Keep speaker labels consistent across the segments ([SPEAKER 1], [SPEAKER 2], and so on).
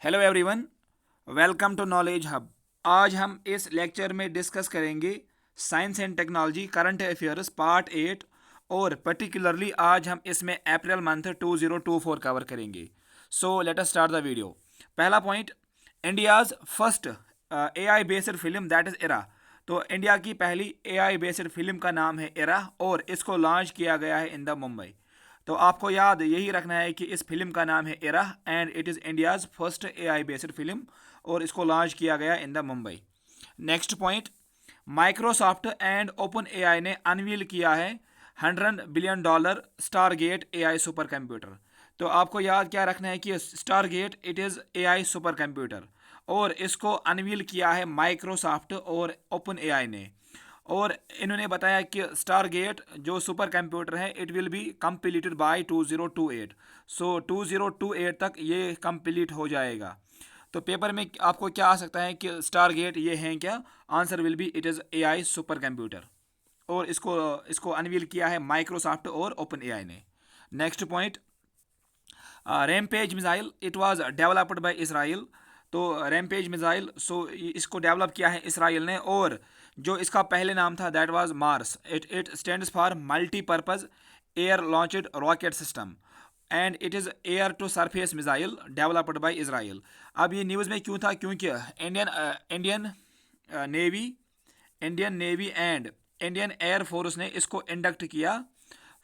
[SPEAKER 1] Hello everyone, welcome to Knowledge Hub. आज हम इस लेक्चर में डिस्कस करेंगे science and technology current affairs part 8 और पर्टिकुलरली आज हम इसमें अप्रैल मंथ 2024 कवर करेंगे। So let us start the video. पहला point, India's first AI based film that is Irah. तो इंडिया की पहली एआई बेस्ड फिल्म का नाम है इरा और इसको लॉन्च किया गया है इन द मुंबई। तो आपको याद यही रखना है कि इस फिल्म का नाम है era and it is India's first AI based film और इसको लॉन्च किया गया in the Mumbai. Next point, Microsoft and open AI ने अनवील किया है $100 billion Stargate AI super computer. तो आपको याद क्या रखना है कि Stargate it is AI super computer और इसको अनवील किया है माइक्रोसॉफ्ट और ओपन एआई ने। और इन्होंने बताया कि स्टारगेट जो सुपर कंप्यूटर है it will be completed by 2028। सो 2028 तक ये कंप्लीट हो जाएगा। तो पेपर में आपको क्या आ सकता है कि स्टारगेट ये हैं क्या? Answer will B it is AI super computer और इसको इसको अनवील किया है माइक्रोसॉफ्ट और ओपन एआई ने। Next point, rampage missile it was developed by Israel. तो रैमपेज मिसाइल इसको डेवलप किया है इसराइल ने और जो इसका पहले नाम था that was MARS. It stands for multipurpose air launched rocket system and it is air to surface missile developed by Israel. अब ये न्यूज़ में क्यों था? क्योंकि Indian navy Indian navy and Indian air force ने इसको इंडक्ट किया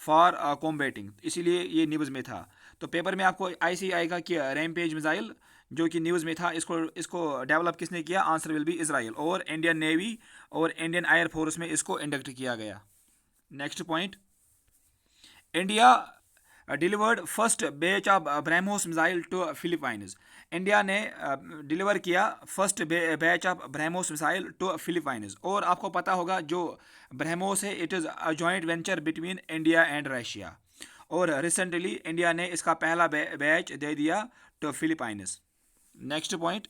[SPEAKER 1] for combating, इसीलिए ये न्यूज़ में था। तो पेपर में आपको ऐसे ही आएगा कि रैमपेज मिसाइल जो कि न्यूज़ में था इसको इसको डेवलप किसने किया? आंसर विल बी इसराइल और इंडियन नेवी और इंडियन एयर फोर्स में इसको इंडक्ट किया गया। Next point, India delivered first batch of BrahMos missile to Philippines. India ने डिलीवर किया first batch of BrahMos missile to Philippines. और आपको पता होगा जो ब्रह्मोस है it is a joint venture between India and Russia और रिसेंटली इंडिया ने इसका पहला बैच दे दिया to Philippines. Next point,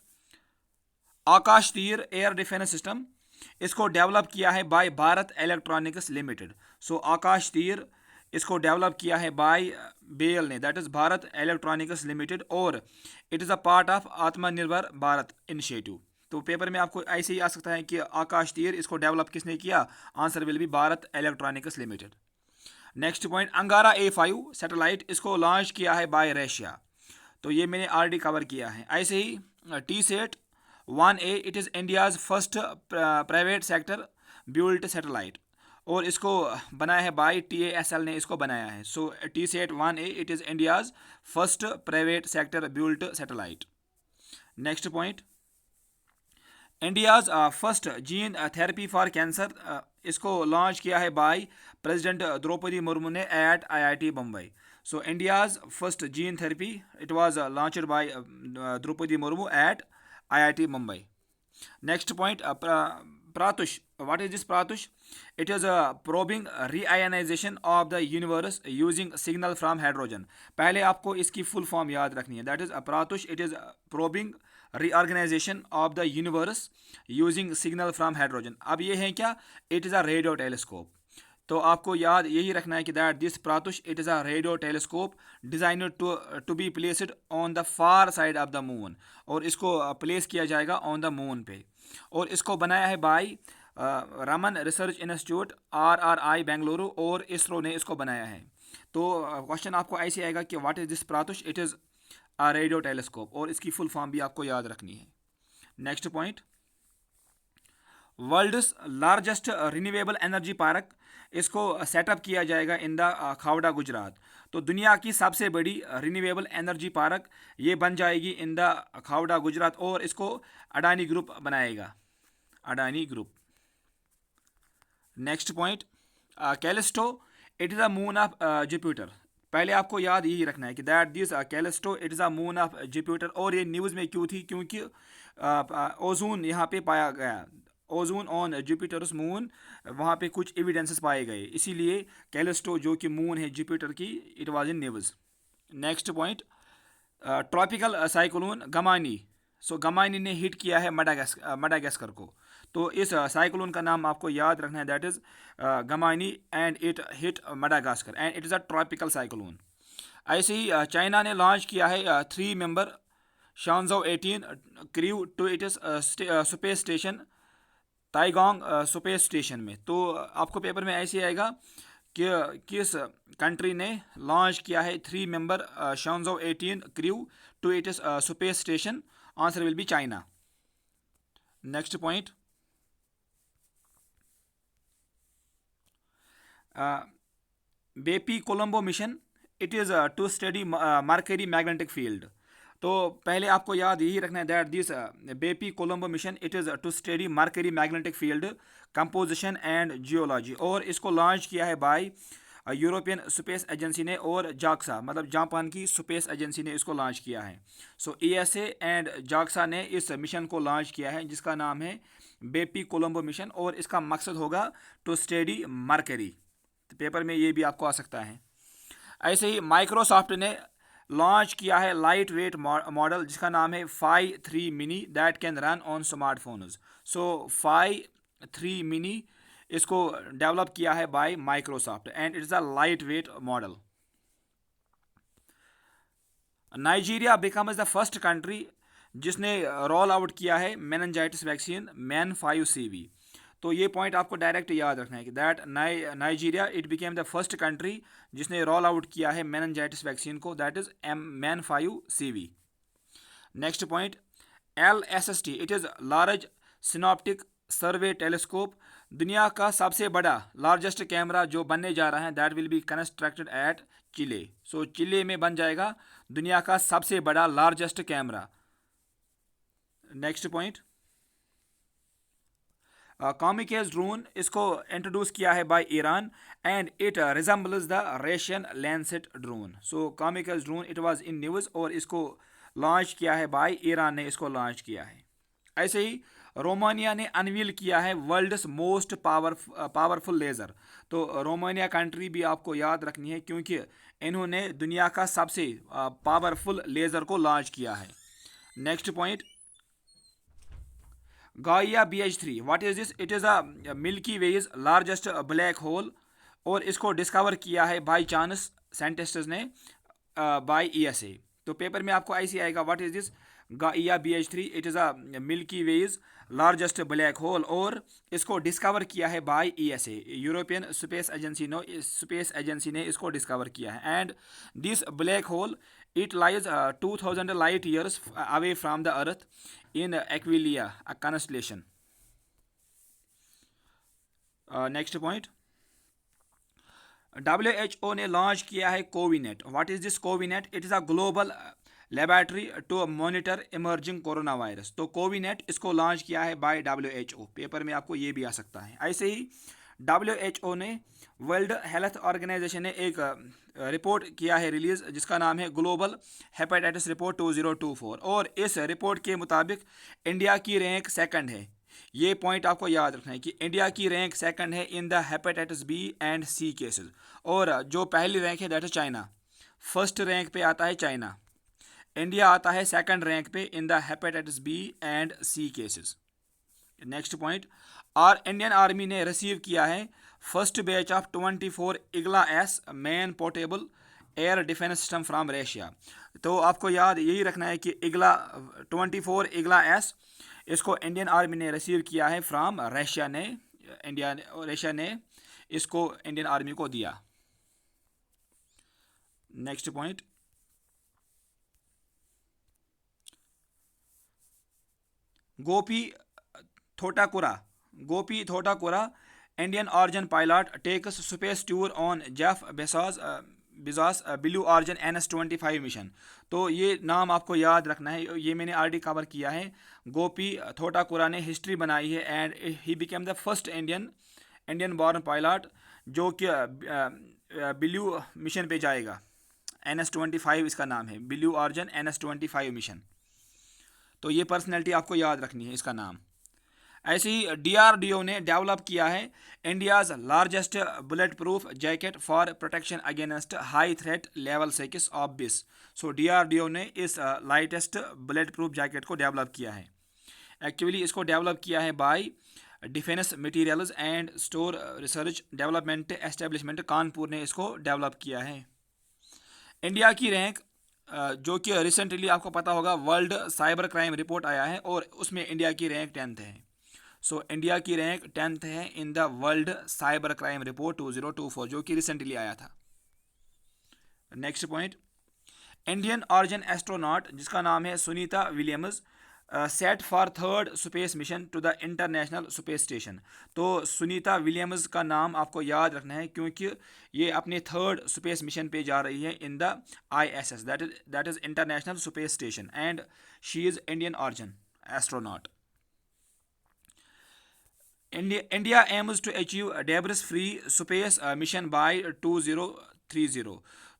[SPEAKER 1] Akash Teer air defence system इसको डेवलप किया है by Bharat Electronics Limited. So Akash Teer इसको डेवलप किया है बाय बेल ने that is Bharat Electronics Limited और it is a part of Atmanirbhar Bharat initiative. तो पेपर में आपको ऐसे ही आ सकता है कि आकाश तीर इसको डेवलप किसने किया? Answer will B Bharat Electronics limited. Next point, अंगारा A5 सैटेलाइट इसको लॉन्च किया है बाय रशिया। तो ये मैंने ऑलरेडी कवर किया है। ऐसे ही T-SAT-1A it is India's first private sector built satellite और इसको बनाया है बाय TASL ने इसको बनाया है। So T-SAT-1A it is India's first private sector built satellite. Next point, India's first gene therapy for cancer इसको लॉन्च किया है बाय प्रेसिडेंट द्रौपदी मुर्मू ने at IIT Bombay. So India's first gene therapy it was launched by Droupadi Murmu at IIT Mumbai. Next point, Pratush. What is this Pratush? It is a probing reionization of the universe using signal from hydrogen. पहले आपको इसकी full form याद रखनी है. That is Pratush. It is probing reorganization of the universe using signal from hydrogen. अब ये है क्या? It is a radio telescope. तो आपको याद यही रखना है कि that this PRATUSH it is a radio telescope designed to be placed on the far side of the moon और इसको प्लेस किया जाएगा ऑन द मून पे और इसको बनाया है by Raman Research Institute RRI Bengaluru और इसरो ने इसको बनाया है। तो क्वेश्चन आपको ऐसे आएगा कि what is this PRATUSH? It is a radio telescope और इसकी फुल फॉर्म भी आपको याद रखनी है। Next point, world's largest renewable energy park इसको सेटअप किया जाएगा इन द खावड़ा गुजरात। तो दुनिया की सबसे बड़ी रिन्यूएबल एनर्जी पार्क ये बन जाएगी इन द खावड़ा गुजरात और इसको अडानी ग्रुप बनाएगा, Adani group. Next point, Callisto it is a moon of Jupiter. पहले आपको याद यही रखना है कि that this Callisto it is a moon of Jupiter और ये न्यूज़ में क्यों थी? क्योंकि ओजोन यहाँ पे पाया गया, ओजोन ऑन जुपिटर्स मून, वहाँ पे कुछ एविडेंसेस पाए गए, इसीलिए कैलिस्टो जो कि मून है जुपिटर की it was in news. Next point, tropical cyclone Gamane. So Gamane ने हिट किया है मडागास्कर को। तो इस साइक्लोन का नाम आपको याद रखना है that is Gamane and it hit Madagascar and it is a tropical cyclone. ऐसे ही चाइना ने लॉन्च किया है 3 member Shenzhou 18 crew to its space station Tiangong space station में। तो आपको पेपर में ऐसे आएगा कि किस कंट्री ने लॉन्च किया है 3 member Shenzhou 18 crew to its space station. Answer will be China. Next point, BepiColombo mission it is to study Mercury magnetic field. तो पहले आपको याद यही रखना है that this BepiColombo mission it is to study Mercury magnetic field composition and geology, और इसको launch किया है बाय यूरोपियन स्पेस एजेंसी ने और जाक्सा मतलब जापान की स्पेस एजेंसी ने इसको लॉन्च किया है। सो ईएसए एंड जाक्सा ने इस मिशन को लॉन्च किया है जिसका नाम है बेपी कोलंबो मिशन, और इसका मकसद होगा टू स्टडी मर्करी। तो पेपर में ये भी आपको आ सकता है। ऐसे ही माइक्रोसॉफ्ट ने लॉन्च किया है लाइट वेट मॉडल जिसका नाम है Phi 3 mini that can run on smartphones. So Phi 3 mini इसको डेवलप किया है by Microsoft and it's a light weight model. Nigeria becomes the first country जिसने रोल आउट किया है मेनिंजाइटिस वैक्सीन मैन 5CV। तो ये पॉइंट आपको direct याद रखना है कि that Nigeria it became the first country जिसने रोल आउट किया है मेनिंजाइटिस वैक्सीन को, that is men 5CV। Next point, LSST it is large synoptic survey telescope. दुनिया का सबसे बड़ा लार्जेस्ट कैमरा जो बनने जा रहा है that will be constructed at Chile. So Chile में बन जाएगा दुनिया का सबसे बड़ा largest camera. Next point, kamikaze drone इसको इंट्रोड्यूस किया है by Iran and it resembles the Russian Lancet drone. So kamikaze drone it was in news और इसको लॉन्च किया है बाय ईरान ने इसको लॉन्च किया है। ऐसे ही रोमानिया ने अनवील किया है वर्ल्ड्स मोस्ट पावरफुल लेज़र। तो रोमानिया कंट्री भी आपको याद रखनी है क्योंकि इन्होंने दुनिया का सबसे पावरफुल लेज़र को लॉन्च किया है। Next point, Gaia BH3 what is this? It is a Milky Way's largest black hole, और इसको डिस्कवर किया है बाई चांस साइंटिस्ट्स ने बाय ESA। तो पेपर में आपको ऐसे आएगा what is this? Gaia BH3 it is a Milky Way's largest black hole, और इसको डिस्कवर किया है by ESA European space agency ने इसको डिस्कवर किया है। And this black hole it lies 2000 light years away from the earth in Aquilia, a constellation. Next point, WHO ने launch किया है CoViNet. What is this CoViNet? It is a global laboratory to monitor emerging corona virus. तो CoViNet इसको launch किया है bye WHO। Paper में आपको ये भी आ सकता है। ऐसे ही WHO ने वर्ल्ड हेल्थ ऑर्गेनाइजेशन ने एक रिपोर्ट किया है रिलीज जिसका नाम है ग्लोबल हेपेटाइटिस रिपोर्ट 2024, और इस रिपोर्ट के मुताबिक इंडिया की रैंक सेकंड है। ये पॉइंट आपको याद रखना है कि इंडिया की रैंक सेकंड है in the hepatitis B and C cases, और जो पहली रैंक है that is China. First rank पे आता है चाइना, इंडिया आता है सेकंड रैंक पे in the hepatitis B and C cases. Next point, Indian army ने रिसीव किया है first batch of 24 Igla S man portable air defence system from Russia. तो आपको याद यही रखना है कि 24 इग्ला S इसको इंडियन आर्मी ने रिसीव किया है फ्राम रशिया ने। रशिया ने इसको इंडियन आर्मी को दिया। Next point, Gopi Thotakura Indian origin pilot takes space tour on Jeff Bezos Blue Origin NS-25 mission. तो ये नाम आपको याद रखना है, ये मैंने ऑलरेडी कवर किया है। गोपी थोटाकुरा ने हिस्ट्री बनाई है and he became the first Indian born pilot जो कि ब्लू मिशन पे जाएगा। NS-25 इसका नाम है, ब्लू ऑरिजिन NS-25 मिशन। तो ये पर्सनैलिटी आपको याद रखनी है इसका नाम। ऐसे ही DRDO ने डेवलप किया है India's largest bullet proof jacket for protection against high threat level 6 of बिस। सो DRDO ने इस लाइटेस्ट बुलेट प्रूफ जैकेट को डेवलप किया है। एक्चुअली इसको डेवलप किया है bye defence materials and store research development establishment Kanpur ने इसको डेवलप किया है। इंडिया की रैंक जो कि रिसेंटली आपको पता होगा वर्ल्ड साइबर क्राइम रिपोर्ट आया है और उसमें इंडिया की रैंक 10th है। सो इंडिया की रैंक 10th है in the world cyber crime report 2024 जो कि रिसेंटली आया था। Next point, Indian origin astronaut जिसका नाम है Sunita Williams set for third space mission to the international space station. तो सुनीता विलियम्स का नाम आपको याद रखना है क्योंकि ये अपने थर्ड स्पेस मिशन पे जा रही है in the ISS that is international space station and she is Indian origin astronaut. India aims to achieve debris-free space mission by 2030।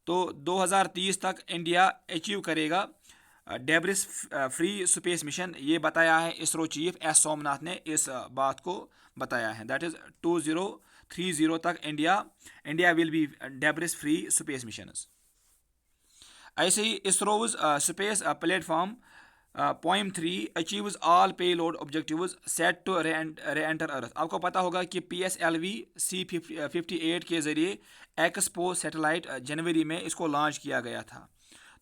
[SPEAKER 1] तो 2030 तक इंडिया अचीव करेगा डेब्रिस फ्री स्पेस मिशन। ये बताया है इसरो चीफ एस सोमनाथ ने इस बात को बताया है। दैट इज 2030 तक India will be debris free space mission. ऐसे ही ISRO's space platform point 3 achieves all payload objectives set to reenter earth. आपको पता होगा कि PSLV C58 के ज़रिए एक्सपो सैटेलाइट जनवरी में इसको लॉन्च किया गया था।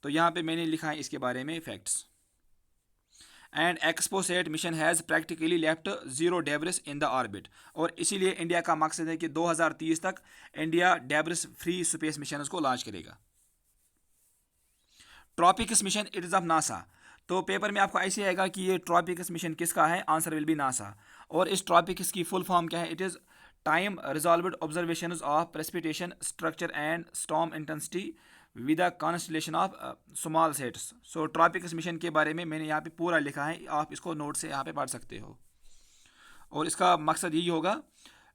[SPEAKER 1] तो यहाँ पे मैंने लिखा है इसके बारे में facts. And XPoSat mission has practically left zero debris in the orbit. और इसीलिए इंडिया का मकसद है कि 2030 तक India debris free space mission को लॉन्च करेगा। Tropics mission it is of NASA. तो पेपर में आपको ऐसे आएगा कि ये ट्रॉपिक्स मिशन किसका है, आंसर विल बी नासा। और इस ट्रॉपिक्स की फुल फॉर्म क्या है, it is time resolved observations of precipitation structure and storm intensity with the constellation of small sets. So tropics mission के बारे में मैंने यहाँ पे पूरा लिखा है, आप इसको नोट से यहाँ पे पढ़ सकते हो। और इसका मकसद यही होगा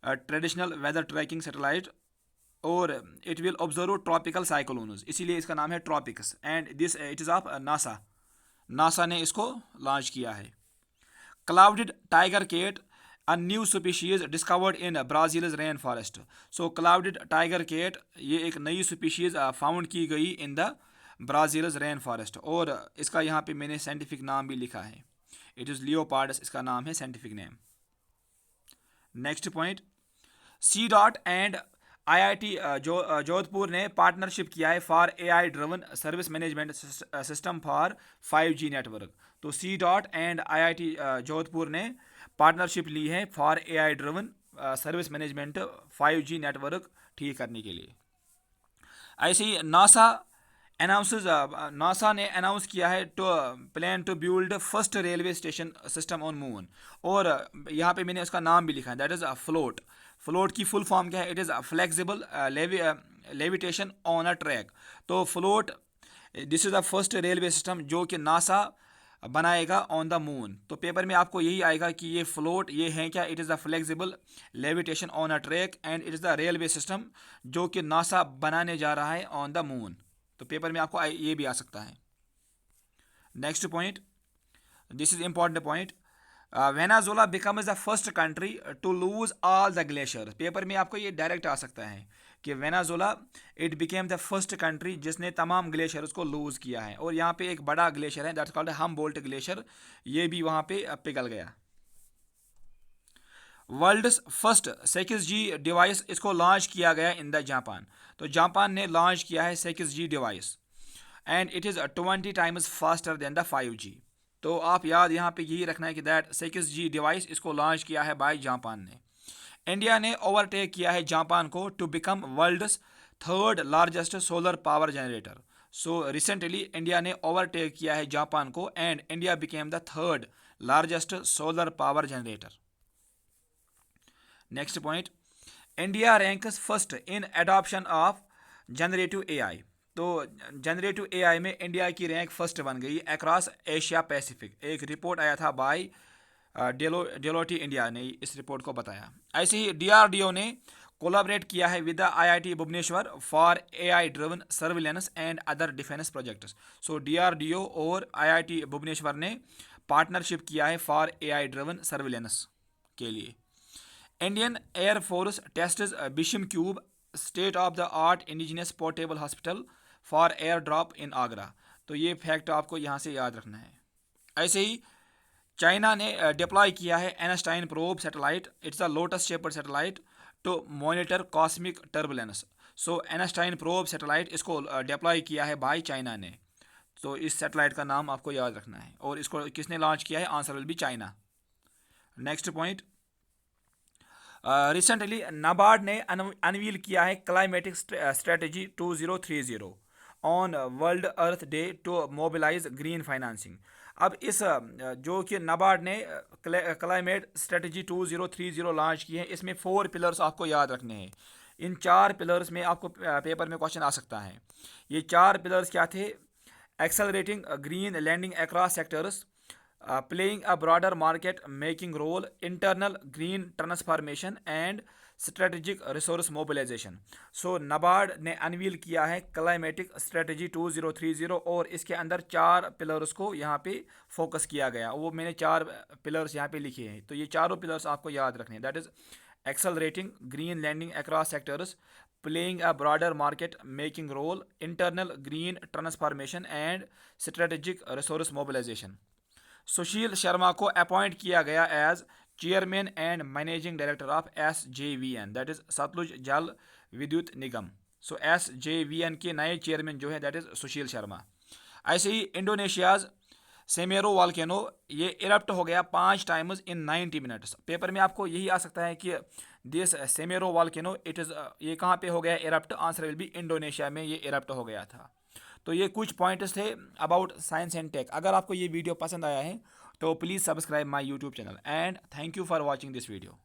[SPEAKER 1] ट्रेडिशनल वेदर ट्रैकिंग सैटेलाइट और it will observe tropical cyclones, इसीलिए इसका नाम है TROPICS and this it is of NASA ने इसको लॉन्च किया है। Clouded tiger cat a new species discovered in Brazil's rain forest. So clouded tiger cat ये एक नई स्पीशीज फाउंड की गई in the Brazil's rain forest और इसका यहाँ पे मैंने साइंटिफिक नाम भी लिखा है, इट इज़ लियोपार्डस इसका नाम है scientific name. Next point, C.DOT and IIT Jodhpur ने पार्टनरशिप किया है for AI driven service management system for 5G network. तो C.DOT एंड IIT जोधपुर ने पार्टनरशिप ली है for AI driven service management 5G network ठीक करने के लिए। ऐसे ही नासा ने अनाउंस किया है to plan to build first railway station system on moon. और यहाँ पे मैंने उसका नाम भी लिखा है, दैट इज़ फ्लोट। फ्लोट की फुल फॉर्म क्या है, it is flexible levitation on a track. तो FLOAT this is the first railway system जो कि नासा बनाएगा ऑन द मून। तो पेपर में आपको यही आएगा कि ये फ्लोट ये है क्या, it is the flexible levitation on a track and it is the railway system जो कि नासा बनाने जा रहा है ऑन द मून। तो पेपर में आपको ये भी आ सकता है। Next point, this is important point, Venezuela becomes the first country to lose all the glacier. Paper में आपको ये डायरेक्ट आ सकता है कि Venezuela it became the first country जिसने तमाम ग्लेशियर्स को लूज किया है। और यहाँ पे एक बड़ा ग्लेशियर है दैट्स कॉल्ड हमबोल्ट ग्लेशियर, ये भी वहाँ पे पिघल गया। वर्ल्ड्स फर्स्ट 6G डिवाइस इसको लॉन्च किया गया इन द जापान। तो जापान ने लॉन्च किया है 6G device and it is 20 times faster than the 5G। तो आप याद यहाँ पे यही रखना है कि दैट 6G डिवाइस इसको लॉन्च किया है बाय जापान ने। इंडिया ने ओवरटेक किया है जापान को to become world's third largest solar power generator. So recently India ने ओवरटेक किया है जापान को and India became the third largest solar power generator. Next point, India ranks first in adoption of generative AI। तो generative AI में India की rank first बन गई across Asia Pacific. एक रिपोर्ट आया था बाय डेलोटी इंडिया ने इस रिपोर्ट को बताया। ऐसे ही DRDO ने कोलैबोरेट किया है with IIT Bhubaneswar for AI driven surveillance and other defence projects. So DRDO और IIT भुवनेश्वर ने पार्टनरशिप किया है फॉर AI ड्रिवन सर्विलेंस के लिए। Indian air force tests Bhishm cube state of the art indigenous portable hospital for air drop in Agra. तो ये fact आपको यहाँ से याद रखना है। ऐसे ही चाइना ने डिप्लॉय किया है Einstein probe satellite, it's a lotus shaped satellite to monitor cosmic turbulence. So Einstein probe satellite इसको डिप्लॉय किया है बाय चाइना ने। तो इस सैटेलाइट का नाम आपको याद रखना है। और इसको किसने लॉन्च किया है? Answer will be China. Next point, recently NABARD ने अनवील किया है climatic strategy 2030 on world earth day to mobilise green financing. अब इस जो कि नाबार्ड ने क्लाइमेट स्ट्रेटजी 2030 लॉन्च की है, इसमें 4 पिलर्स आपको याद रखने हैं। इन 4 पिलर्स में आपको पेपर में क्वेश्चन आ सकता है। ये 4 पिलर्स क्या थे? Accelerating green landing across sectors, playing a broader market making role, internal green transformation and strategic resource mobilization. सो नबार्ड ने अनवील किया है क्लाइमेटिक स्ट्रेटजी 2030 और इसके अंदर 4 पिलर्स को यहाँ पे फोकस किया गया। वो मैंने 4 पिलर्स यहाँ पे लिखे हैं, तो ये चारों पिलर्स आपको याद रखने हैं। That is accelerating green lending across sectors, playing a broader market making role, internal green transformation and strategic resource mobilization. Sushil Sharma को अपॉइंट किया गया as chairman and managing director of SJVN, that is Satluj Jal Vidyut Nigam. So SJVN के नए chairman जो है that is Sushil Sharma. ऐसे ही इंडोनेशियाज सेमेरो volcano, ये erupt हो गया 5 टाइम्स इन 90 मिनट्स। पेपर में आपको यही आ सकता है कि दिस सेमेरो वॉल्केनो इट इज़, ये कहाँ पे हो गया erupt? Answer will B Indonesia में ये इरप्ट हो गया था। तो ये कुछ पॉइंट्स थे अबाउट साइंस एंड टेक। अगर आपको ये वीडियो पसंद आया है तो please subscribe my YouTube channel and thank you for watching this video.